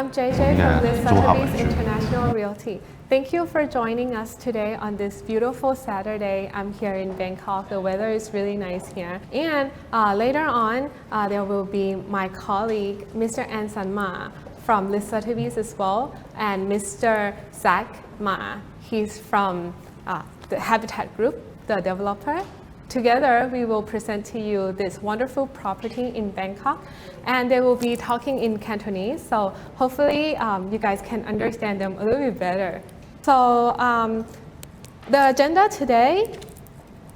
I'm JJ from the Sotheby's International Realty. Thank you for joining us today on this beautiful Saturday. I'm here in Bangkok. The weather is really nice here. And later on, there will be my colleague, Mr. Ansan Ma from the Sotheby's as well, and Mr. Zach Ma. He's from the Habitat Group, the developer. Together, we will present to you this wonderful property in Bangkok, and they will be talking in Cantonese, so hopefully you guys can understand them a little bit better. So the agenda today,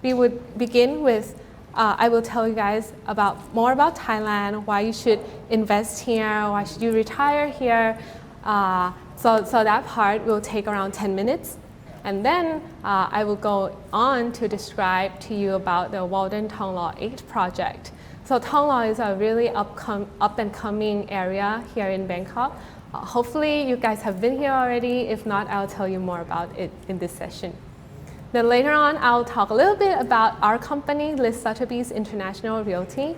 we would begin with, I will tell you guys more about Thailand, why you should invest here, why should you retire here. So that part will take around 10 minutes. And then I will go on to describe to you about the Walden Thonglor 8 project. So Thong Lo is a really up and coming area here in Bangkok. Hopefully you guys have been here already. If not, I'll tell you more about it in this session. Then later on, I'll talk a little bit about our company, Sotheby's International Realty.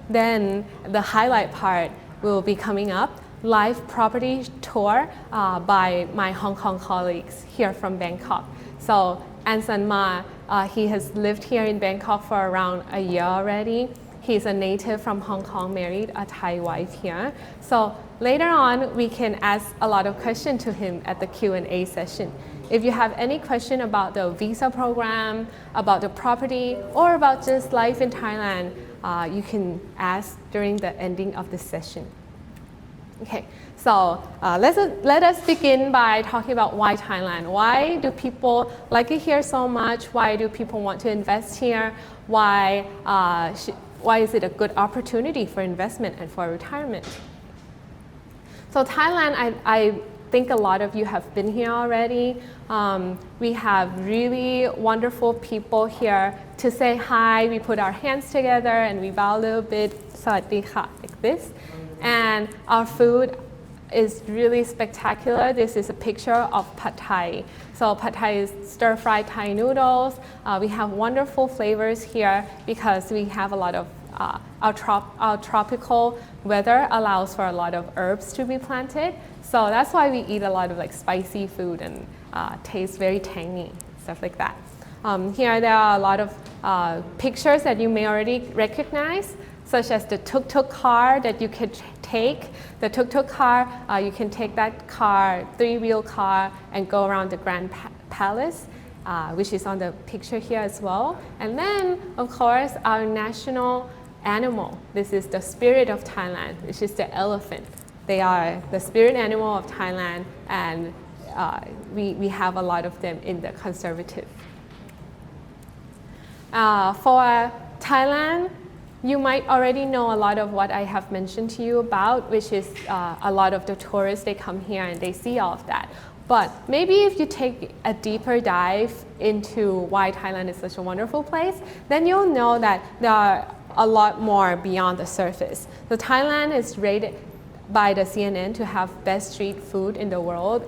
Then the highlight part will be coming up. Live property tour by my Hong Kong colleagues here from Bangkok. So Ansan Ma, he has lived here in Bangkok for around a year already. He's a native from Hong Kong, married a Thai wife here. So later on, we can ask a lot of questions to him at the Q&A session. If you have any question about the visa program, about the property, or about just life in Thailand, you can ask during the ending of the session. Okay, so let us begin by talking about why Thailand. Why do people like it here so much? Why do people want to invest here? Why is it a good opportunity for investment and for retirement? So Thailand, I think a lot of you have been here already. We have really wonderful people here to say hi. We put our hands together and we bow a little bit, Sawadee ka, like this. And our food is really spectacular. This is a picture of Pad Thai. So Pad Thai is stir-fried Thai noodles. We have wonderful flavors here because we have a lot of, our tropical weather allows for a lot of herbs to be planted. So that's why we eat a lot of like spicy food and tastes very tangy, stuff like that. Here there are a lot of pictures that you may already recognize, such as the tuk-tuk car that you could take. The tuk-tuk car, you can take that car, three-wheel car, and go around the Grand Palace, which is on the picture here as well. And then, of course, our national animal. This is the spirit of Thailand, which is the elephant. They are the spirit animal of Thailand, and we have a lot of them in the conservative. For Thailand, you might already know a lot of what I have mentioned to you about, which is a lot of the tourists, they come here and they see all of that. But maybe if you take a deeper dive into why Thailand is such a wonderful place, then you'll know that there are a lot more beyond the surface. So Thailand is rated by the CNN to have best street food in the world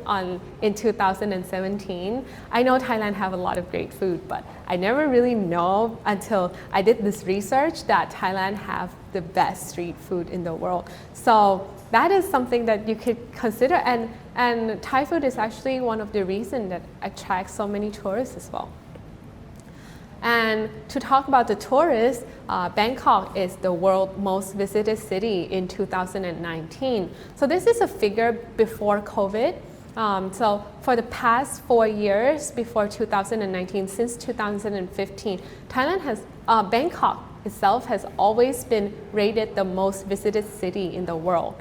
in 2017. I know Thailand have a lot of great food, but I never really know until I did this research that Thailand have the best street food in the world. So that is something that you could consider, and Thai food is actually one of the reasons that attracts so many tourists as well. And to talk about the tourists, Bangkok is the world's most visited city in 2019. So this is a figure before COVID. So for the past 4 years before 2019, since 2015, Bangkok itself has always been rated the most visited city in the world.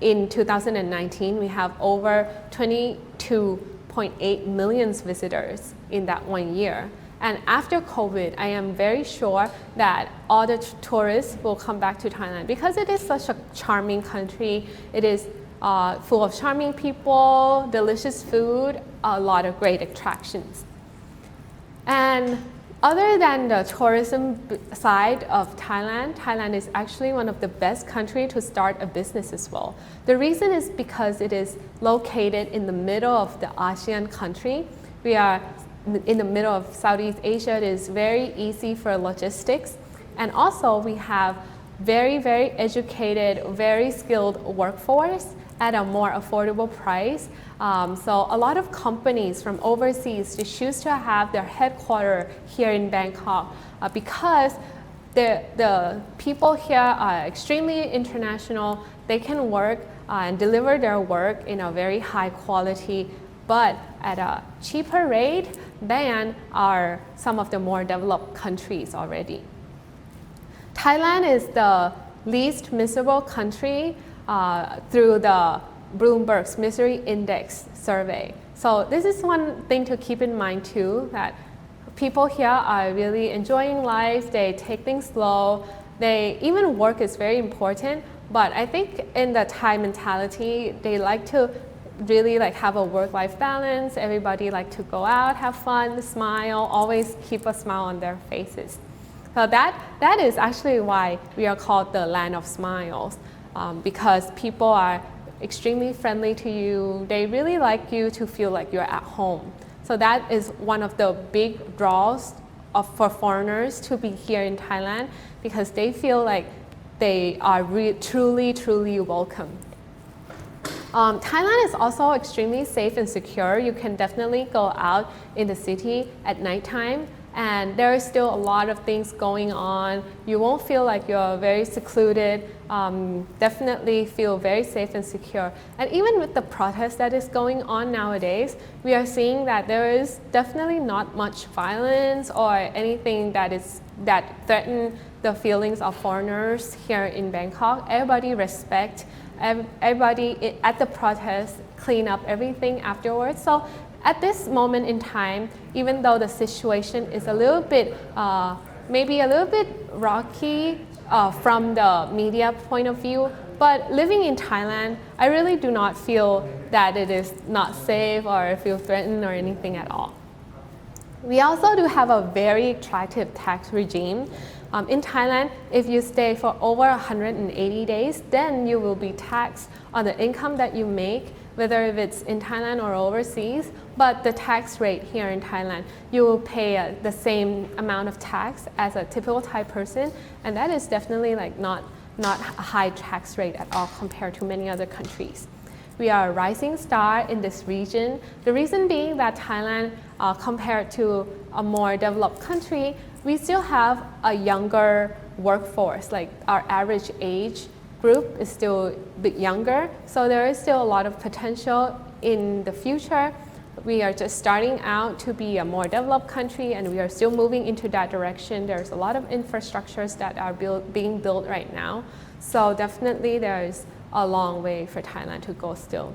In 2019, we have over 22.8 million visitors in that 1 year. And after COVID, I am very sure that all the tourists will come back to Thailand because it is such a charming country. It is full of charming people, delicious food, a lot of great attractions. And other than the tourism side of Thailand, Thailand is actually one of the best countries to start a business as well. The reason is because it is located in the middle of the ASEAN country. We are in the middle of Southeast Asia. It is very easy for logistics. And also we have very, very educated, very skilled workforce at a more affordable price. So a lot of companies from overseas, they choose to have their headquarters here in Bangkok because the people here are extremely international. They can work and deliver their work in a very high quality, but at a cheaper rate than are some of the more developed countries already. Thailand is the least miserable country through the Bloomberg's Misery Index survey. So this is one thing to keep in mind too, that people here are really enjoying life, they take things slow, even work is very important, but I think in the Thai mentality, they like to really have a work-life balance. Everybody like to go out, have fun, smile, always keep a smile on their faces. So that is actually why we are called the land of smiles, because people are extremely friendly to you. They really like you to feel like you're at home. So that is one of the big draws for foreigners to be here in Thailand, because they feel like they are truly welcome. Thailand is also extremely safe and secure. You can definitely go out in the city at nighttime, and there is still a lot of things going on. You won't feel like you're very secluded. Definitely feel very safe and secure. And even with the protest that is going on nowadays, we are seeing that there is definitely not much violence or anything that threaten the feelings of foreigners here in Bangkok. Everybody respect. Everybody at the protest clean up everything afterwards. So at this moment in time, even though the situation is a little bit, maybe a little bit rocky from the media point of view, but living in Thailand, I really do not feel that it is not safe or feel threatened or anything at all. We also do have a very attractive tax regime. In Thailand, if you stay for over 180 days, then you will be taxed on the income that you make, whether if it's in Thailand or overseas. But the tax rate here in Thailand, you will pay the same amount of tax as a typical Thai person, and that is definitely not a high tax rate at all compared to many other countries. We are a rising star in this region. The reason being that Thailand, compared to a more developed country, we still have a younger workforce. Like our average age group is still a bit younger, so there is still a lot of potential in the future. We are just starting out to be a more developed country, and we are still moving into that direction. There's a lot of infrastructures that are being built right now. So definitely there's a long way for Thailand to go still.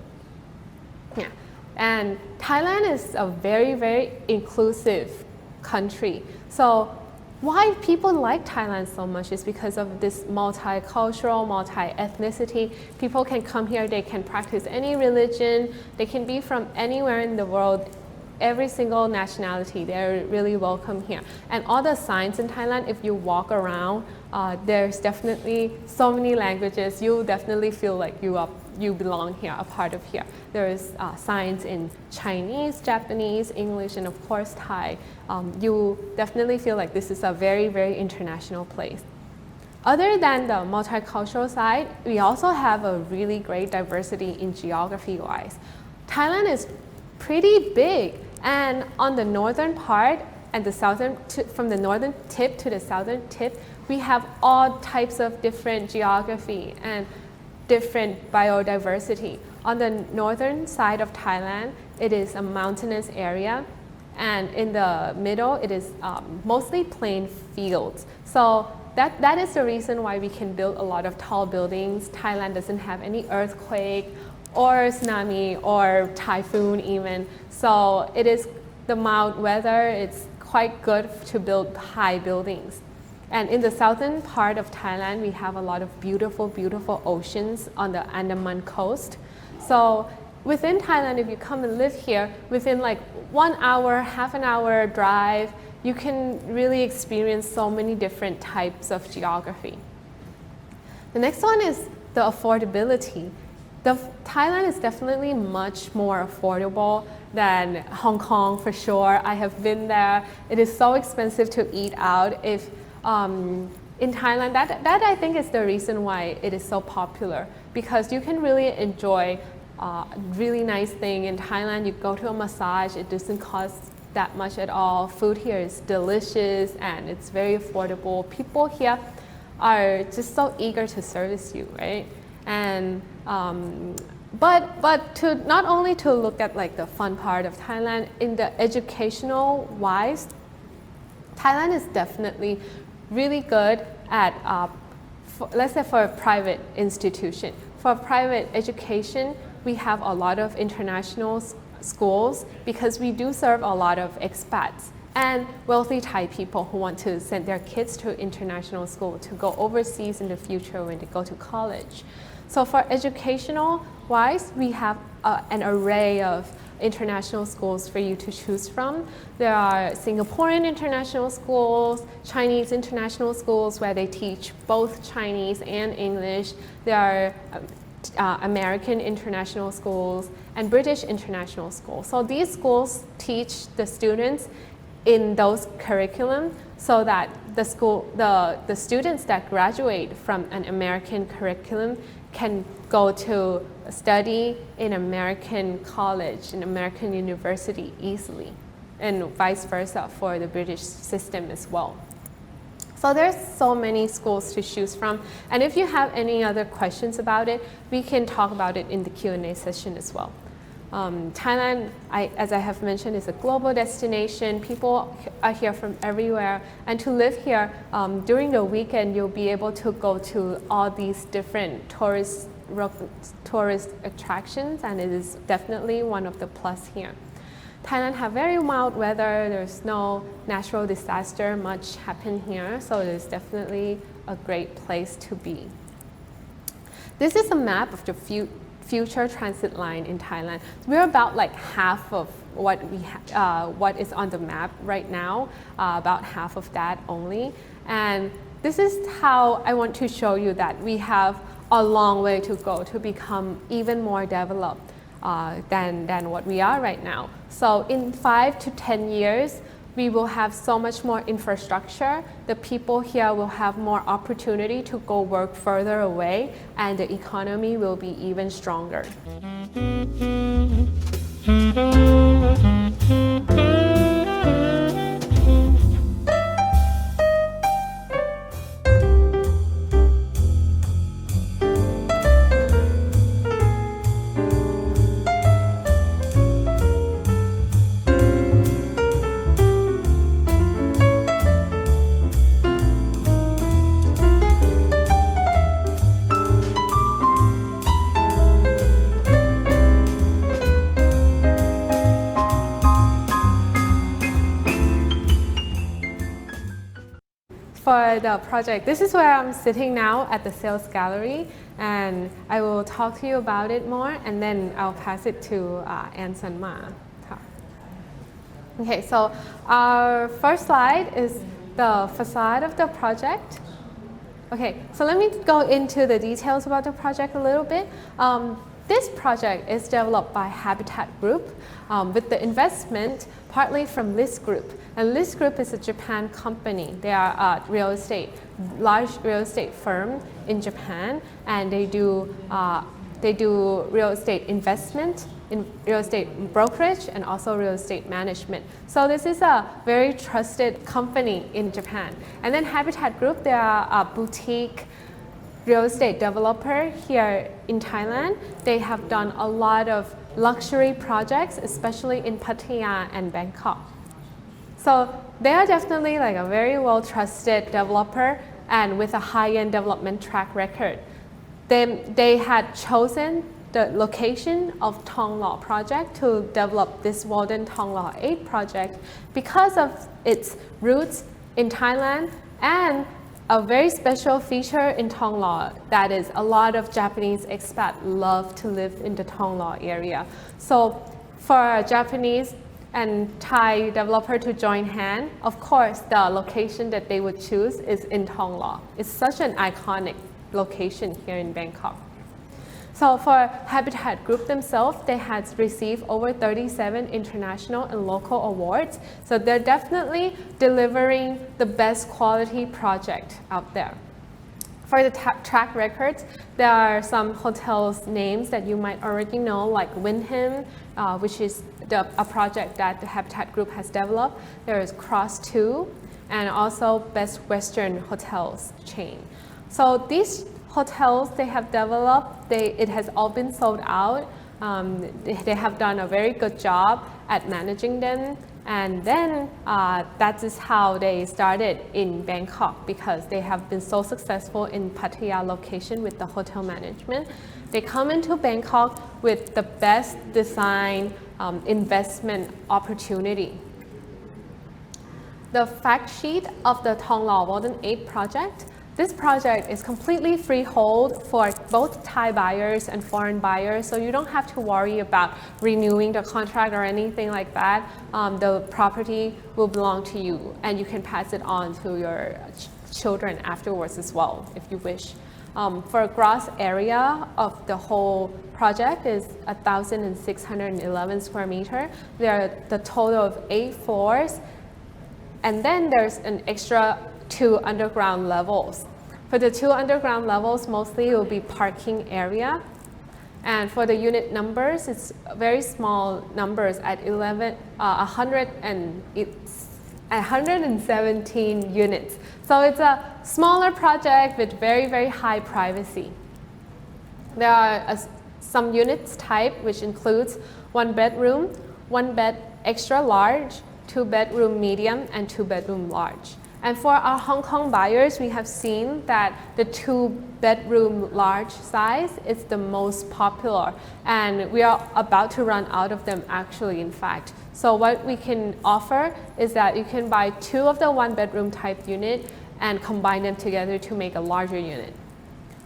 Yeah. And Thailand is a very inclusive country. So why people like Thailand so much is because of this multicultural, multi-ethnicity. People can come here, they can practice any religion, they can be from anywhere in the world, every single nationality, they're really welcome here. And all the signs in Thailand, if you walk around, there's definitely so many languages. You definitely feel like you belong here, a part of here. There's signs in Chinese, Japanese, English, and of course Thai. You definitely feel like this is a very international place. Other than the multicultural side, we also have a really great diversity in geography-wise. Thailand is pretty big, and on the northern part and the southern, from the northern tip to the southern tip, we have all types of different geography and different biodiversity. On the northern side of Thailand, it is a mountainous area, and in the middle, it is mostly plain fields. So that is the reason why we can build a lot of tall buildings. Thailand doesn't have any earthquake or tsunami or typhoon even. So it is the mild weather, it's quite good to build high buildings. And in the southern part of Thailand, we have a lot of beautiful oceans on the Andaman coast. So within Thailand, if you come and live here, within 1 hour, half an hour drive, you can really experience so many different types of geography. The next one is the affordability. Thailand is definitely much more affordable than Hong Kong for sure. I have been there. It is so expensive to eat out. If in Thailand, that I think is the reason why it is so popular, because you can really enjoy really nice thing in Thailand. You go to a massage, it doesn't cost that much at all. Food here is delicious and it's very affordable. People here are just so eager to service you, right? And but to not only to look at like the fun part of Thailand, in the educational wise, Thailand is definitely really good at let's say for a private institution. For private education, we have a lot of international schools because we do serve a lot of expats and wealthy Thai people who want to send their kids to international school to go overseas in the future when they go to college. So for educational wise, we have an array of international schools for you to choose from. There are Singaporean international schools, Chinese international schools where they teach both Chinese and English. There are American international schools and British international schools. So these schools teach the students in those curriculum so that the students that graduate from an American curriculum can go to study in American college, in American university easily, and vice versa for the British system as well. So there's so many schools to choose from, and if you have any other questions about it, we can talk about it in the Q&A session as well. Thailand, as I have mentioned, is a global destination. People are here from everywhere, and to live here during the weekend, you'll be able to go to all these different tourist attractions, and it is definitely one of the plus here. Thailand have very mild weather. There's no natural disaster much happen here, so it is definitely a great place to be. This is a map of the future transit line in Thailand. We're about like half of what is on the map right now, about half of that only. And this is how I want to show you that we have a long way to go to become even more developed than what we are right now. So in 5 to 10 years, we will have so much more infrastructure. The people here will have more opportunity to go work further away, and the economy will be even stronger. For the project, this is where I'm sitting now at the sales gallery, and I will talk to you about it more, and then I'll pass it to Ann Sanma. Okay, so our first slide is the facade of the project. Okay, so let me go into the details about the project a little bit. This project is developed by Habitat Group with the investment partly from List Group. And List Group is a Japan company. They are a large real estate firm in Japan, and they do real estate investment, in real estate brokerage, and also real estate management. So this is a very trusted company in Japan. And then Habitat Group, they are a boutique real estate developer here in Thailand. They have done a lot of luxury projects, especially in Pattaya and Bangkok. So they are definitely like a very well-trusted developer and with a high-end development track record. They had chosen the location of Thong Lo project to develop this Walden Thonglor 8 project because of its roots in Thailand and a very special feature in Thong Lo, that is a lot of Japanese expats love to live in the Thong Lo area. So for a Japanese and Thai developer to join hand, of course the location that they would choose is in Thong Lo. It's such an iconic location here in Bangkok. So for Habitat Group themselves, they had received over 37 international and local awards. So they're definitely delivering the best quality project out there. For the track records, there are some hotels names that you might already know, like Wyndham, which is a project that the Habitat Group has developed. There is Cross 2, and also Best Western Hotels chain. So these hotels they have developed, it has all been sold out. They have done a very good job at managing them. And then that is how they started in Bangkok, because they have been so successful in Pattaya location with the hotel management. They come into Bangkok with the best design investment opportunity. The fact sheet of the Thong Lo Walden 8 project. This project is completely freehold for both Thai buyers and foreign buyers, so you don't have to worry about renewing the contract or anything like that. The property will belong to you, and you can pass it on to your children afterwards as well, if you wish. For gross area of the whole project is 1,611 square meter. There are the total of 8 floors, and then there's an extra 2 underground levels. For the 2 underground levels, mostly it will be parking area. And for the unit numbers, it's very small numbers at 117 units. So it's a smaller project with very, very high privacy. There are some units type, which includes 1 bedroom, 1 bed extra large, 2 bedroom medium, and 2 bedroom large. And for our Hong Kong buyers, we have seen that the 2 bedroom large size is the most popular, and we are about to run out of them actually, in fact. So what we can offer is that you can buy 2 of the 1 bedroom type unit and combine them together to make a larger unit.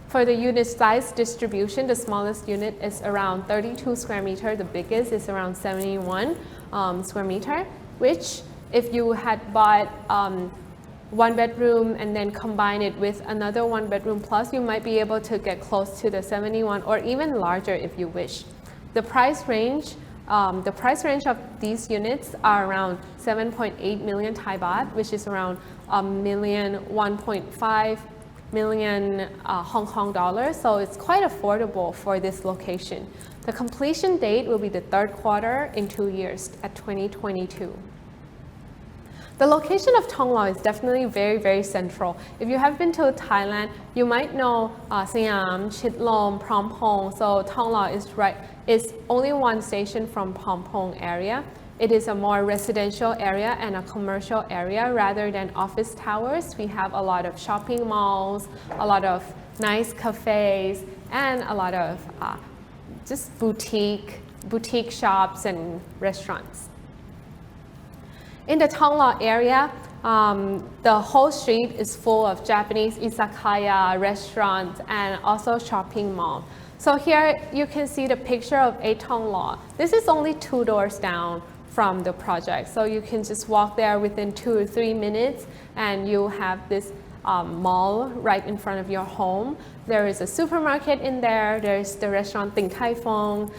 For the unit size distribution, the smallest unit is around 32 square meter, the biggest is around 71 square meter, which if you had bought 1 bedroom and then combine it with another 1 bedroom plus, you might be able to get close to the 71 or even larger if you wish. The price range of these units are around 7.8 million Thai baht, which is around 1.5 million Hong Kong dollars. So it's quite affordable for this location. The completion date will be the 3rd quarter in 2 years at 2022. The location of Thong Lo is definitely very, very central. If you have been to Thailand, you might know Siam, Chitlom, Phrom Phong. So Thong Lo is only 1 station from Phrom Phong area. It is a more residential area and a commercial area rather than office towers. We have a lot of shopping malls, a lot of nice cafes, and a lot of just boutique shops and restaurants. In the Thong Lo area, the whole street is full of Japanese izakaya, restaurants, and also shopping mall. So here you can see the picture of 8 Thong Lo. This is only 2 doors down from the project. So you can just walk there within 2 or 3 minutes and you have this mall right in front of your home. There is a supermarket in there. There's the restaurant Ting Tai Fong.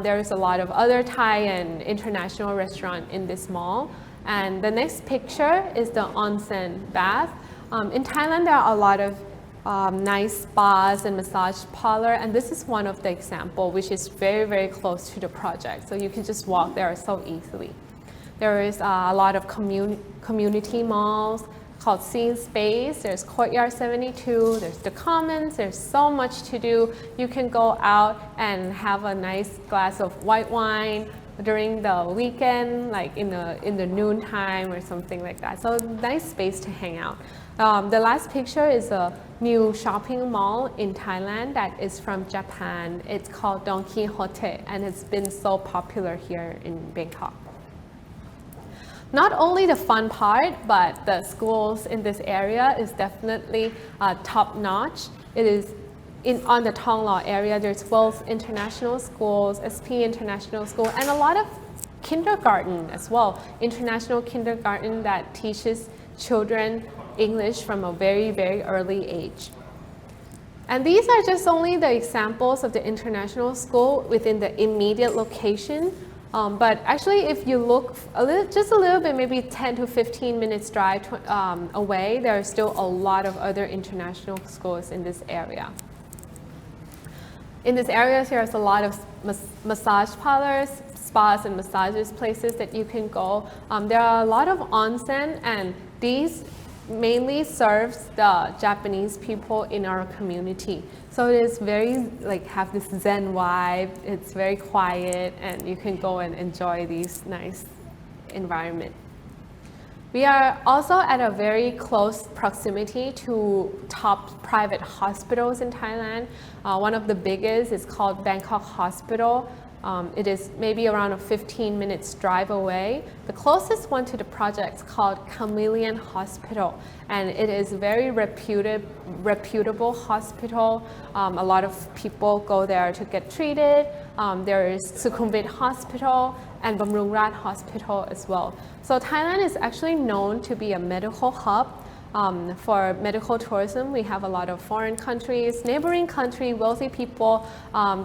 There's a lot of other Thai and international restaurants in this mall. And the next picture is the onsen bath. In Thailand, there are a lot of nice spas and massage parlor, and this is one of the example, which is very, very close to the project. So you can just walk there so easily. There is a lot of community malls called Scene Space. There's Courtyard 72. There's the Commons. There's so much to do. You can go out and have a nice glass of white wine during the weekend, like in the noon time or something like that. So nice space to hang out. The last picture is a new shopping mall in Thailand that is from Japan. It's called Don Quixote, and it's been so popular here in Bangkok. Not only the fun part, but the schools in this area is definitely top-notch. It is on the Thong Lo area, there's both international schools, SP International School, and a lot of kindergarten as well. International kindergarten that teaches children English from a very, very early age. And these are just only the examples of the international school within the immediate location. But actually, if you look just a little bit, maybe 10 to 15 minutes drive away, there are still a lot of other international schools in this area. In this area, there's a lot of massage parlors, spas and massages places that you can go. There are a lot of onsen, and these mainly serves the Japanese people in our community. So it is very have this Zen vibe. It's very quiet, and you can go and enjoy these nice environment. We are also at a very close proximity to top private hospitals in Thailand. One of the biggest is called Bangkok Hospital. It is maybe around a 15 minutes drive away. The closest one to the project is called Chameleon Hospital, and it is a very reputable hospital. A lot of people go there to get treated. There is Sukhumvit Hospital and Bamrungrad Hospital as well. So Thailand is actually known to be a medical hub. For medical tourism, we have a lot of foreign countries, neighboring country, wealthy people,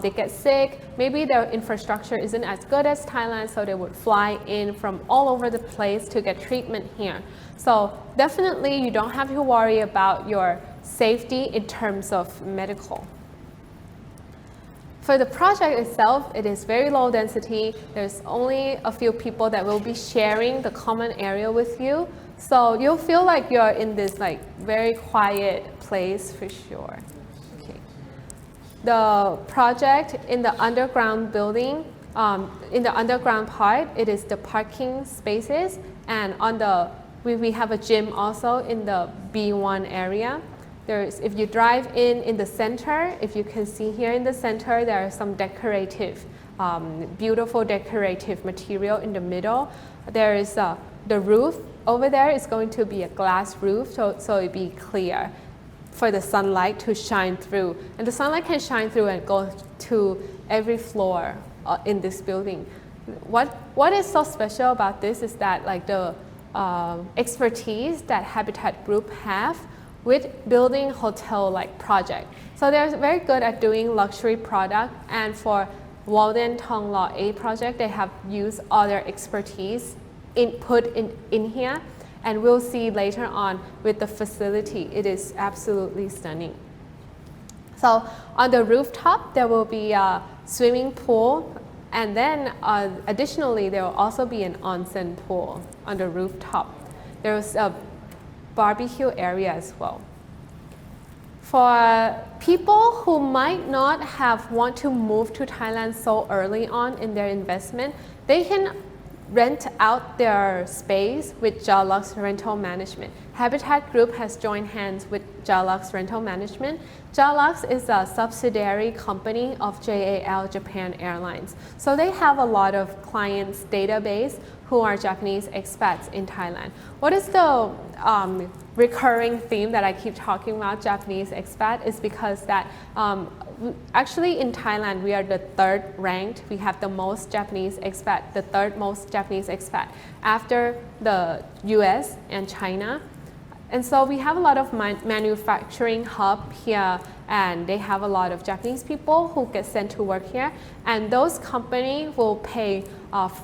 they get sick, maybe their infrastructure isn't as good as Thailand, so they would fly in from all over the place to get treatment here. So definitely you don't have to worry about your safety in terms of medical. For the project itself, it is very low density. There's only a few people that will be sharing the common area with you. So you'll feel like you're in this very quiet place for sure. Okay. The project in the underground building, in the underground part, it is the parking spaces, and on the we have a gym also in the B1 area. If you drive in the center, if you can see here in the center, there are some decorative, beautiful decorative material in the middle. There is the roof over there is going to be a glass roof, so it be clear for the sunlight to shine through. And the sunlight can shine through and go to every floor in this building. What is so special about this is that the expertise that Habitat Group have with building hotel-like project. So they're very good at doing luxury product, and for Walden Thonglor A project, they have used all their expertise put in here, and we'll see later on with the facility. It is absolutely stunning. So on the rooftop, there will be a swimming pool, and then additionally, there will also be an onsen pool on the rooftop. There's a barbecue area as well. For people who might not want to move to Thailand so early on in their investment, they can rent out their space with Jalux Rental Management. Habitat Group has joined hands with Jalux Rental Management. Jalux is a subsidiary company of JAL Japan Airlines. So they have a lot of clients database who are Japanese expats in Thailand. What is the recurring theme that I keep talking about Japanese expat is because that actually in Thailand we are the third ranked. We have the most Japanese expat, the third most Japanese expat after the US and China. And so we have a lot of manufacturing hub here, and they have a lot of Japanese people who get sent to work here, and those companies will pay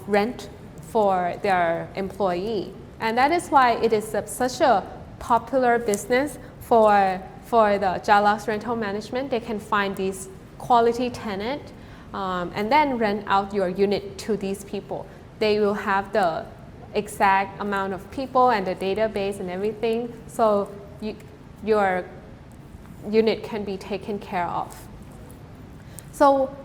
rent for their employee. And that is why it is such a popular business for the Jalux Rental Management. They can find these quality tenant and then rent out your unit to these people. They will have the exact amount of people and the database and everything, so your unit can be taken care of. So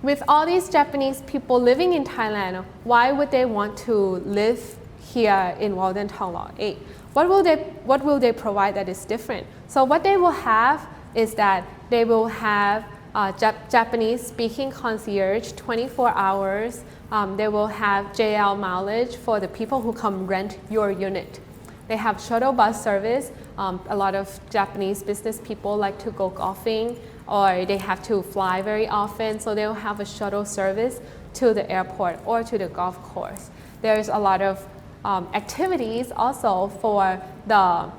with all these Japanese people living in Thailand, why would they want to live here in Walden Thonglor 8? What will they provide that is different? So what they will have is that they will have Japanese speaking concierge 24 hours. They will have JL mileage for the people who come rent your unit. They have shuttle bus service. A lot of Japanese business people like to go golfing, or they have to fly very often, so they'll have a shuttle service to the airport or to the golf course. There's a lot of activities also for the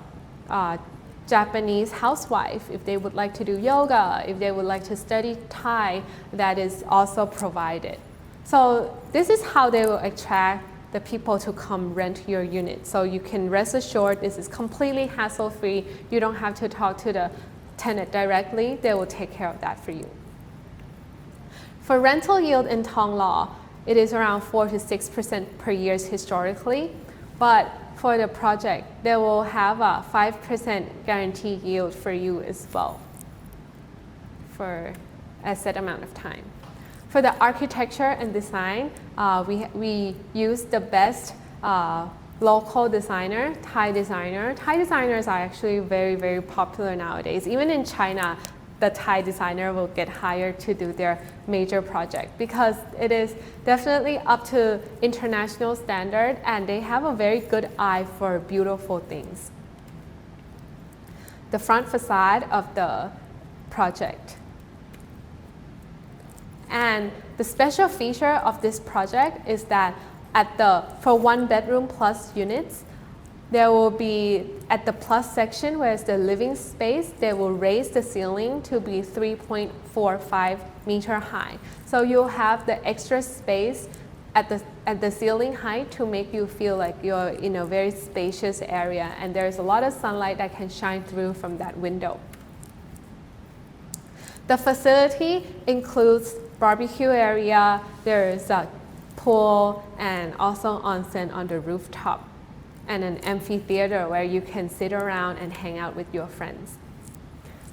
Japanese housewife, if they would like to do yoga, if they would like to study Thai, that is also provided. So this is how they will attract the people to come rent your unit. So you can rest assured this is completely hassle-free. You don't have to talk to the tenant directly. They will take care of that for you. For rental yield in Thong Lo, it is around 4 to 6% per year historically, but for the project, they will have a 5% guarantee yield for you as well for a set amount of time. For the architecture and design, we use the best local designer, Thai designer. Thai designers are actually very, very popular nowadays. Even in China, the Thai designer will get hired to do their major project because it is definitely up to international standard and they have a very good eye for beautiful things. The front facade of the project. And the special feature of this project is that for 1 bedroom plus units, there will be, at the plus section where it's the living space, they will raise the ceiling to be 3.45 meter high. So you'll have the extra space at the ceiling height to make you feel like you're in a very spacious area and there's a lot of sunlight that can shine through from that window. The facility includes barbecue area, there's a pool and also onsen on the rooftop, and an amphitheater where you can sit around and hang out with your friends.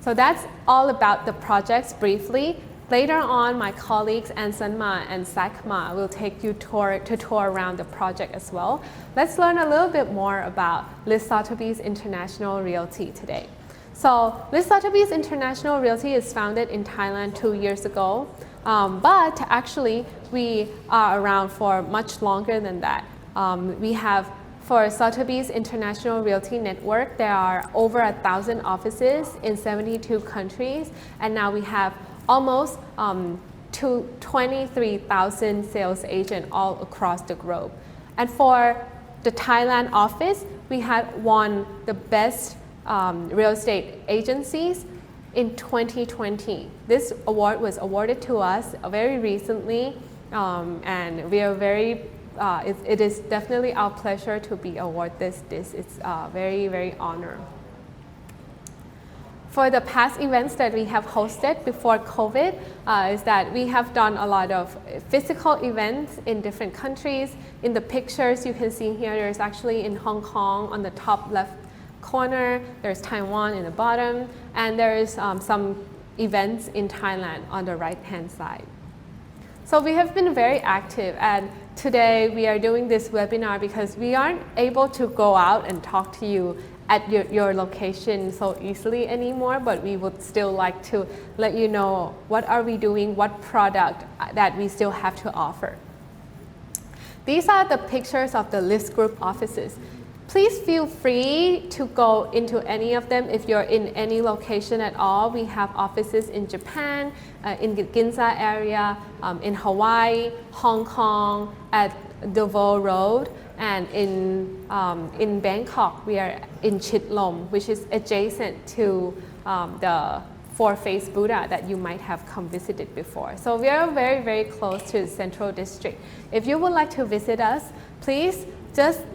So that's all about the projects briefly. Later on, my colleagues Ansanma and Sakma will take you to tour around the project as well. Let's learn a little bit more about Sotheby's International Realty today. So Sotheby's International Realty is founded in Thailand 2 years ago, but actually we are around for much longer than that. For Sotheby's International Realty Network, there are over 1,000 offices in 72 countries, and now we have almost 23,000 sales agents all across the globe. And for the Thailand office, we had won the best real estate agencies in 2020. This award was awarded to us very recently, and we are very it is definitely our pleasure to be awarded this. It's very, very honor. For the past events that we have hosted before COVID is that we have done a lot of physical events in different countries. In the pictures you can see here, there's actually in Hong Kong on the top left corner, there's Taiwan in the bottom, and there is some events in Thailand on the right hand side. So we have been very active, and today we are doing this webinar because we aren't able to go out and talk to you at your location so easily anymore, but we would still like to let you know what are we doing, what product that we still have to offer. These are the pictures of the list group offices. Please feel free to go into any of them if you're in any location at all. We have offices in Japan, in the Ginza area, in Hawaii, Hong Kong, at Devo Road, and in Bangkok, we are in Chit Lom, which is adjacent to the four-faced Buddha that you might have come visited before. So we are very, very close to the Central District. If you would like to visit us, please just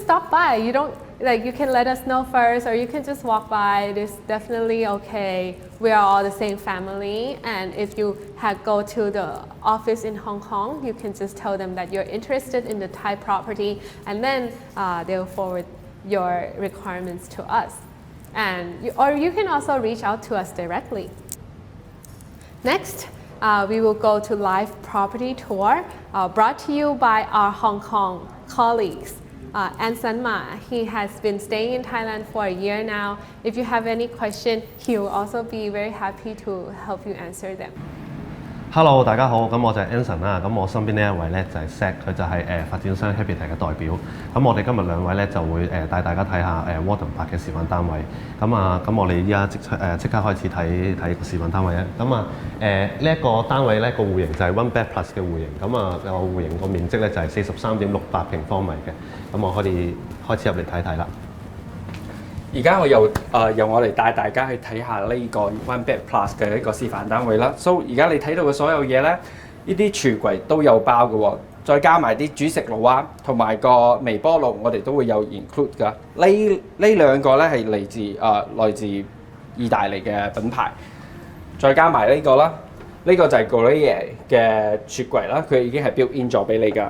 stop by. You can let us know first, or you can just walk by. It is definitely okay. We are all the same family, and if you go to the office in Hong Kong, you can just tell them that you're interested in the Thai property, and then they'll forward your requirements to us. Or you can also reach out to us directly. Next, we will go to live property tour brought to you by our Hong Kong colleagues. Ansanma, he has been staying in Thailand for a year now. If you have any question, he will also be very happy to help you answer them. Hello， 大家好，咁我就係 Anson 啦，咁我身邊呢一位咧就係 Zach， 佢就係發展商 Habitat 嘅代表。咁我哋今日兩位咧就會帶大家睇下Walden Park 嘅示範單位。咁我哋依家即刻開始睇個示範單位啊。咁呢一個單位咧個戶型就係 One Bed Plus 嘅戶型。咁個戶型個面積咧就係43.68平方米嘅。咁我可以開始入嚟睇睇啦。而家我由我嚟帶大家去睇下呢個 One Bed Plus 嘅一個示範單位啦。So 而家你睇到嘅所有嘢咧，呢啲廚櫃都有包嘅喎，再加埋啲煮食爐啊，同埋個微波爐，我哋都會有 include 㗎。呢兩個咧係來自意大利嘅品牌，再加埋呢個啦，呢個就係 Gourmet 嘅雪櫃啦，佢已經係 built in 咗俾你㗎。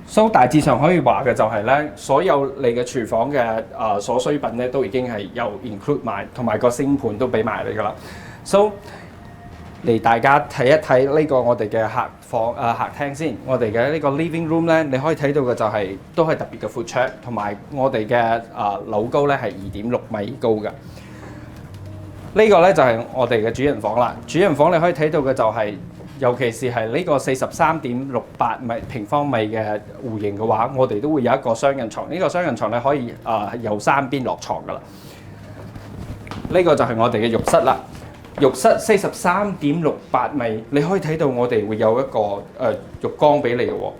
So 大致上可以話嘅就係咧，所有你嘅廚房嘅所需品咧都已經係有 include 埋，同埋個星盤都俾埋你㗎啦。So 嚟大家睇一睇呢個我哋嘅客廳先，我哋嘅呢個 living room 咧，你可以睇到嘅就係、都係特別嘅闊窗，同埋我哋嘅樓高咧係2.6米高㗎。呢個咧就係我哋嘅主人房啦。主人房你可以睇到嘅就係、尤其是係呢個43.68平方米嘅戶型嘅話，我哋都會有一個雙人床。呢個雙人床咧可以由3邊落床㗎啦。呢個就係我哋嘅浴室啦。浴室43.68米，你可以睇到我哋會有一個浴缸俾你嘅喎。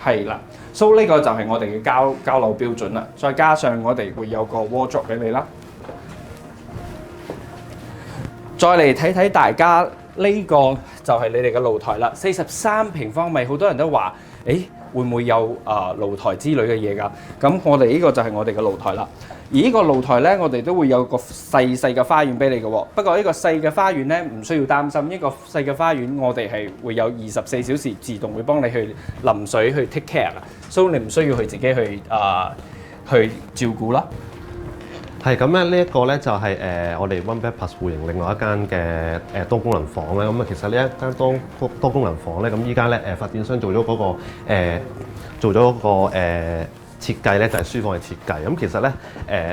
係啦，所以呢個就係我哋嘅交樓標準啦。再加上我哋會有個 wardrobe 俾你啦。再嚟睇睇大家呢個就係你哋嘅露台啦，43平方米，好多人都話，誒會唔會有露台之類嘅嘢㗎？咁我哋呢個就係我哋嘅露台啦。而呢個露台咧，我哋都會有個細嘅花園俾你嘅喎。不過呢個細嘅花園咧，唔需要擔心。呢個細嘅花園，我哋係會有24小時自動會幫你去淋水去 take care 啊，所以你唔需要去自己去照顧啦。係咁咧，呢一個咧就係我哋 One Bed Plus 戶型另外一間嘅多功能房咧。咁啊，其實呢一間多功能房咧，咁依家咧發展商做咗嗰個設計咧，就係書房嘅設計。咁其實咧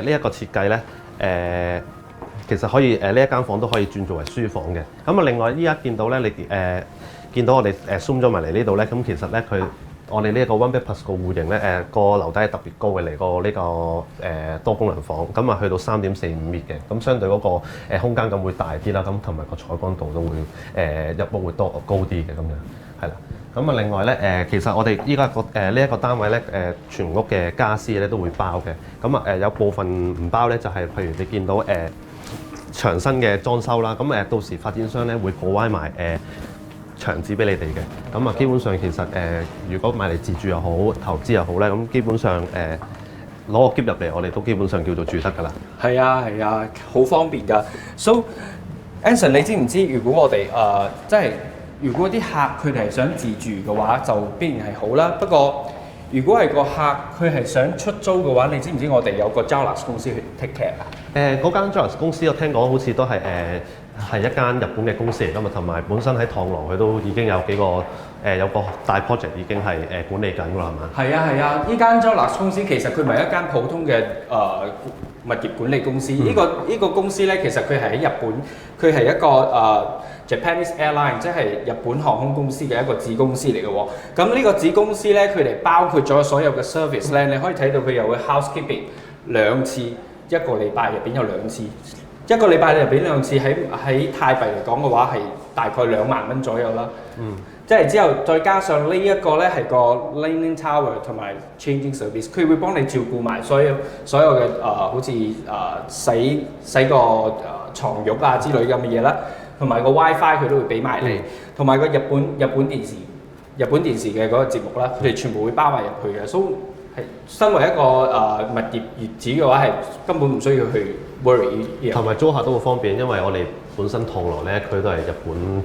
呢一個設計咧其實可以呢一間房都可以轉做為書房嘅。咁啊，另外依家見到咧，你見到我哋zoom咗埋嚟呢度咧，咁其實咧我哋呢一個 One Bed Plus 個戶型咧，個樓底係特別高嘅嚟過呢個多功能房，咁啊去到3.45米嘅，咁相對嗰個空間感會大啲啦，咁同埋個採光度都會入屋會高啲嘅咁樣，係啦。咁啊另外咧其實我哋依家呢一個單位咧全屋嘅家私咧都會包嘅，咁啊有部分唔包咧就係、譬如你見到牆身嘅裝修啦，咁到時發展商咧會provide埋牆紙俾你哋嘅，咁啊基本上其實如果買嚟自住又好，投資又好咧，咁基本上攞個篋入嚟，我哋都基本上叫做住得㗎啦。係啊，好方便㗎。So Anson， 你知唔知如果我哋即係如果啲客佢哋係想自住嘅話，就必然係好啦。不過如果係個客佢係想出租嘅話，你知唔知我哋有個 Jolas 公司去 take care 啊？嗰間 Jolas 公司我聽講好似都係係一間日本嘅公司嚟㗎嘛，同埋本身喺螳螂佢都已經有幾個有個大 project 已經係管理緊㗎啦，係嘛？係啊，呢間 Jolas 公司其實佢唔係一間普通嘅物業管理公司。呢個公司咧，其實佢係喺日本，佢係一個Japanese Airline， 即係日本航空公司嘅一個子公司嚟嘅喎。咁呢個子公司咧，佢哋包括咗所有嘅 service 咧，你可以睇到佢有嘅 housekeeping 2次，一個禮拜入邊有2次。一個禮拜你入邊2次，喺泰幣嚟講嘅話係大概2萬蚊左右啦。即係之後再加上呢一個咧係個 Leaning Tower 同埋 Changing Service， 佢會幫你照顧埋所有嘅好似洗個床褥啊之類咁嘅嘢啦，同埋個 WiFi 佢都會俾埋你，同埋個日本電視嘅嗰個節目啦，佢哋全部會包埋入去嘅。所以係身為一個物業業主嘅話，係根本唔需要去 worry。同埋租客都好方便，因為我哋本身螳螂咧，佢都係日本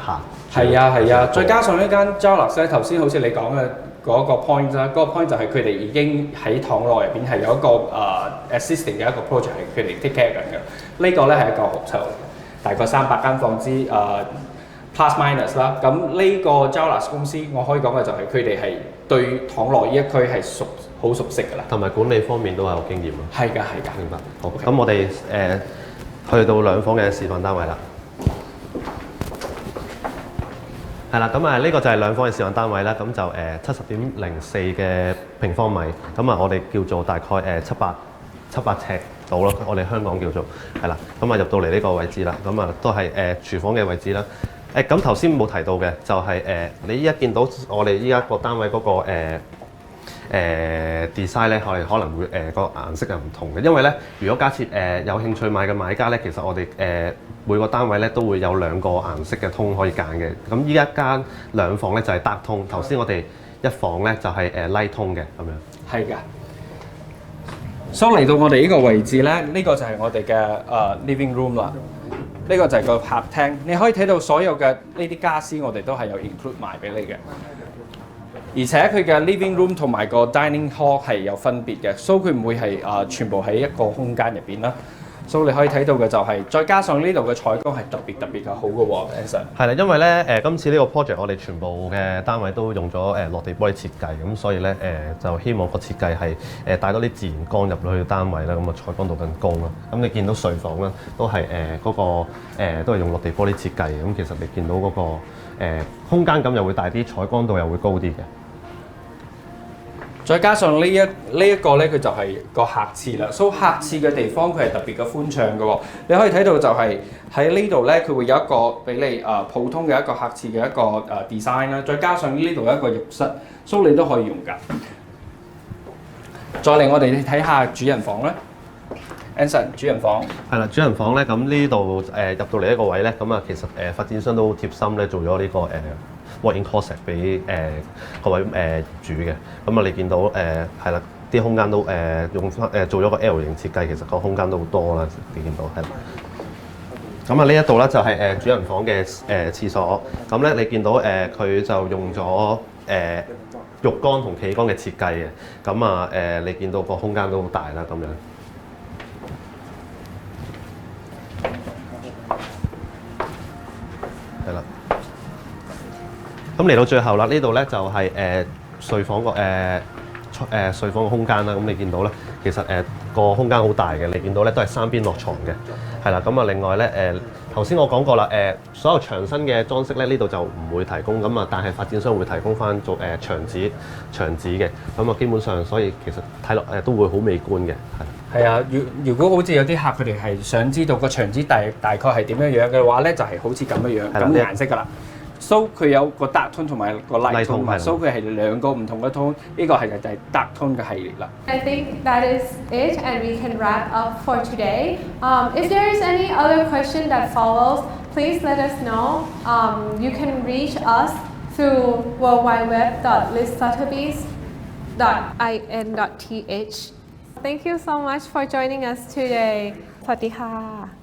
客。係啊，再加上呢間 Jolas 咧，頭先好似你講嘅嗰個 point 啦，嗰個 point 就係佢哋已經喺螳螂入邊係有一個assisting 嘅一個 project 係佢哋 take care 緊嘅。呢個咧係一個學校，大概300間房之plus minus 啦。咁呢個 Jolas 公司我可以講嘅就係佢哋係對螳螂呢一區係好熟悉㗎啦，同埋管理方面都係有經驗咯。係㗎，明白。好，咁我哋去到2房嘅示範單位啦。係啦，咁呢個就係2房嘅示範單位啦，咁就70.04嘅平方米，咁我哋叫做大概700尺到咯，我哋香港叫做係啦，咁入到嚟呢個位置啦，咁都係廚房嘅位置啦。咁頭先冇提到嘅就係你依家見到我哋依家個單位嗰個 design 咧，我哋可能會個顏色係唔同嘅，因為咧，如果假設有興趣買嘅買家咧，其實我哋每個單位咧都會有2個顏色嘅通可以揀嘅。咁依一間2房咧就係 dark 通，頭先我哋1房咧就係light 通嘅咁樣。係㗎。所以嚟到我哋呢個位置咧，呢個就係我哋嘅living room 啦。呢個就係個客廳，你可以睇到所有嘅呢啲家私，我哋都係有 include 埋俾你嘅。而且佢嘅 living room 同埋個 dining hall 係有分別嘅，所以佢唔會係全部喺一個空間入邊啦。所以你可以睇到嘅就係，再加上呢度嘅採光係特別嘅好嘅喎 ，Anson。係啦，因為咧今次呢個 project 我哋全部嘅單位都用咗落地玻璃設計，咁所以咧就希望個設計係帶多啲自然光入去單位啦，咁啊採光度更高啦。咁你見到睡房啦，都係嗰個都係用落地玻璃設計嘅，咁其實你見到嗰個空間感又會大啲，採光度又會高啲嘅。再加上呢一個咧，佢就係個客廁啦。所以客廁嘅地方佢係特別嘅寬敞嘅喎。你可以睇到就係喺呢度咧，佢會有一個俾你普通嘅一個客廁嘅一個design 啦。再加上呢度有一個浴室，所以你都可以用㗎。再嚟我哋睇下主人房啦 ，Anson 主人房。係啦，主人房咧，咁呢度入到嚟一個位咧，咁啊其實發展商都好貼心咧，做咗呢個walk-in closet 俾各位業主嘅，咁啊你見到係啦，啲空間都用翻做咗個 L 型設計，其實個空間都好多啦，你見到係啦。咁啊呢一度咧就係主人房嘅廁所，咁咧你見到佢就用咗浴缸同企缸嘅設計嘅，咁啊你見到個空間都好大啦咁樣。係啦。咁嚟到最後啦，呢度咧就係睡房個睡房嘅空間啦。咁你見到咧，其實個空間好大嘅。你見到咧都係3邊落床嘅，係啦。咁啊另外咧頭先我講過啦，所有牆身嘅裝飾咧呢度就唔會提供，咁啊但係發展商會提供翻做牆紙嘅。咁啊基本上所以其實睇落都會好美觀嘅，係。係啊，如果好似有啲客佢哋係想知道個牆紙大概係點樣嘅話咧，就係好似咁樣咁嘅顏色㗎啦。So 佢有個 dark tone 同埋個 light tone 嘛 ，so 佢係2個唔同嘅 tone， 呢個係就係 dark tone 嘅系列啦。I think that is it, and we can wrap up for today. If there is any other question that follows, please let us know. You can reach us through worldwideweb.listsotheby's.in.th. Thank you so much for joining us today. สวัสดีค่ะ